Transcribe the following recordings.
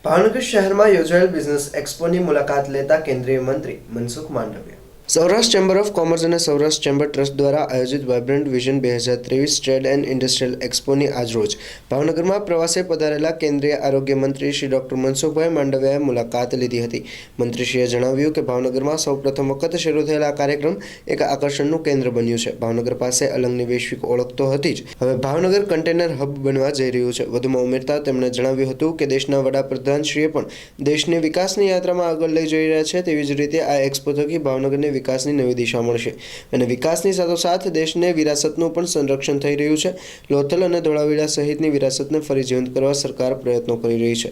ભાવનગર શહેરમાં યોજાયેલ બિઝનેસ એક્સપોની મુલાકાત લેતા કેન્દ્રીય મંત્રી Mansukh Mandaviya Saurashtra chamber of commerce અને સૌરાષ્ટ્ર ચેમ્બર ટ્રસ્ટ દ્વારા આયોજિત vibrant vision 2023 trade and industrial એક્સપોની આજરોજ ભાવનગરમાં પ્રવાસે પધારેલા કેન્દ્રીય આરોગ્ય મંત્રી શ્રી ડોક્ટર મનસુખભાઈ માંડવિયાએ મુલાકાત લીધી હતી. મંત્રીશ્રીએ જણાવ્યું કે ભાવનગરમાં સૌપ્રથમ વખત શરૂ થયેલા આ કાર્યક્રમ એક આકર્ષણનું કેન્દ્ર બન્યું છે. ભાવનગર પાસે અલંગની વૈશ્વિક ઓળખ તો હતી જ, હવે ભાવનગર કન્ટેનર હબ બનવા જઈ રહ્યું છે. વધુમાં ઉમેરતા તેમણે જણાવ્યું હતું કે દેશના વડાપ્રધાનશ્રીએ પણ દેશને વિકાસની યાત્રામાં આગળ લઈ જઈ રહ્યા છે. તેવી જ રીતે આ એક્સપો થકી ભાવનગરને વિકાસની નવી દિશા મળશે અને વિકાસની સાથોસાથ દેશને વિરાસતનું પણ સંરક્ષણ થઈ રહ્યું છે. લોથલ અને ધોળાવીરા સહિતની વિરાસતને ફરી જીવંત કરવા સરકાર પ્રયત્નો કરી રહી છે.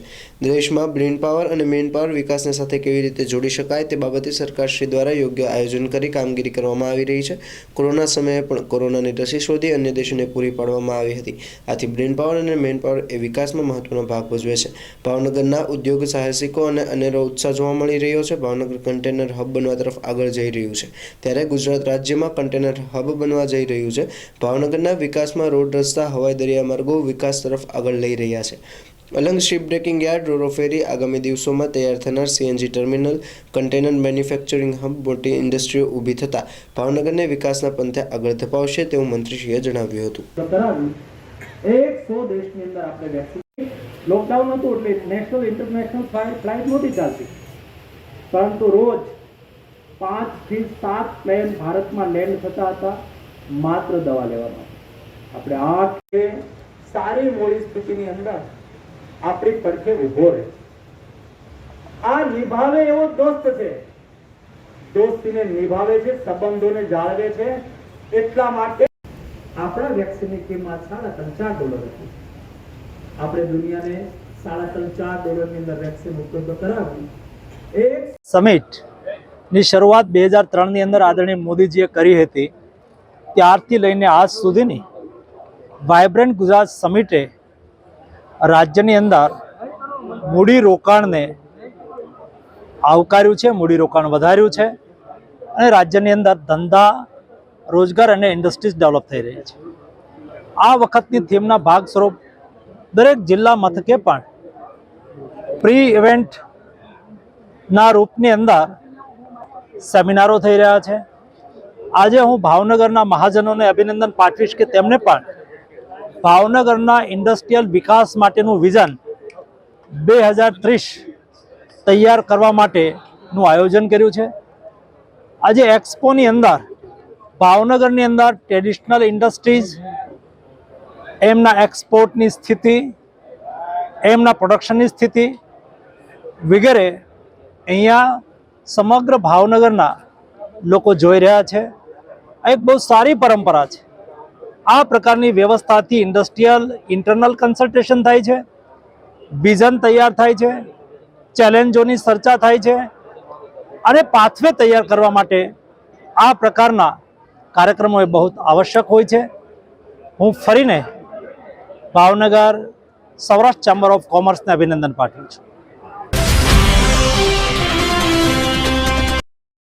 દેશમાં બ્રેન પાવર અને મેન પાવર વિકાસને સાથે કેવી રીતે જોડી શકાય તે બાબતે સરકારશ્રી દ્વારા યોગ્ય આયોજન કરી કામગીરી કરવામાં આવી રહી છે. કોરોના સમયે પણ કોરોનાની રસી શોધી અન્ય દેશોને પૂરી પાડવામાં આવી હતી. આથી બ્રેન પાવર અને મેન પાવર એ વિકાસમાં મહત્વનો ભાગ ભજવે છે. ભાવનગરના ઉદ્યોગ સાહસિકો અને અનેરો ઉત્સાહ જોવા મળી રહ્યો છે. ભાવનગર કન્ટેનર હબ બનવા તરફ આગળ જઈ રહ્યું છે, ત્યારે ગુજરાત રાજ્યમાં કન્ટેનર હબ બનવા જઈ રહ્યું છે. ભાવનગરના વિકાસમાં રોડ, રસ્તા, હવાઈ દરિયા માર્ગો વિકાસ તરફ આગળ લઈ રહ્યા છે. અલંગ શિપ બ્રેકિંગ યાર્ડ, રોરો ફેરી, આગામી દિવસોમાં તૈયાર થનાર CNG terminal, container manufacturing hub, મોટી ઇન્ડસ્ટ્રીઓ ઊભી થતાં ભાવનગરને વિકાસના પંથે આગળ ધપાવશે તેવું મંત્રીશ્રીએ જણાવ્યું હતું. 100 દેશની અંદર આપણે વેક્સિન લોકડાઉન હતું એટલે નેશનલ ઇન્ટરનેશનલ ફ્લાઇટ નહોતી ચાલતી, પરંતુ રોજ 5 થી 7 પ્લેન ભારતમાં લેન્ડ થતા હતા માત્ર દવા લેવા માટે. આપણે આ સારી મોડી સ્થિતિની અંદર આપણી પડખે ઊભો રહે, આ નિભાવે એવો દોસ્ત છે, દોસ્તીને નિભાવે છે, સંબંધોને જાળવે છે. એટલા માટે આપણા વેક્સિનની કિંમત $4.5 હતી. આપણે દુનિયાને $4.5 ની અંદર વેક્સિન ઉપલબ્ધ કરાવી. એક સમિટ ની શરૂઆત 2003 ની અંદર આદરણીય મોદીજીએ કરી હતી. ત્યારથી લઈને આજ સુધીની વાઇબ્રન્ટ ગુજરાત સમિટે રાજ્યની અંદર મૂડીરોકાણને આવકાર્યું છે, મૂડીરોકાણ વધાર્યું છે અને રાજ્યની અંદર ધંધા, રોજગાર અને ઇન્ડસ્ટ્રીઝ ડેવલપ થઈ રહી છે. આ વખતની થીમના ભાગ સ્વરૂપ દરેક જિલ્લા મથકે પણ પ્રી ઇવેન્ટના રૂપની અંદર સેમિનારો થઈ રહ્યા છે. આજે હું ભાવનગરના મહાજનોને અભિનંદન પાઠવીશ કે તેમણે પણ ભાવનગરના ઇન્ડસ્ટ્રીયલ વિકાસ માટેનું વિઝન 2030 તૈયાર કરવા માટેનું આયોજન કર્યું છે. આજે એક્સપોની અંદર ભાવનગરની અંદર ટ્રેડિશનલ ઇન્ડસ્ટ્રીઝ, એમના એક્સપોર્ટની સ્થિતિ, એમના પ્રોડક્શનની સ્થિતિ વગેરે અહીંયા સમગ્ર ભાવનગરના લોકો જોઈ રહ્યા છે. આ એક બહુ સારી પરંપરા છે. આ પ્રકારની વ્યવસ્થાથી ઇન્ડસ્ટ્રીયલ ઇન્ટરનલ કન્સલ્ટેશન થાય છે, વિઝન તૈયાર થાય છે, ચેલેન્જોની ચર્ચા થાય છે અને પાથવે તૈયાર કરવા માટે આ પ્રકારના કાર્યક્રમો એ બહુ આવશ્યક હોય છે. હું ફરીને ભાવનગર સૌરાષ્ટ્ર ચેમ્બર ઓફ કોમર્સને અભિનંદન પાઠવું છું.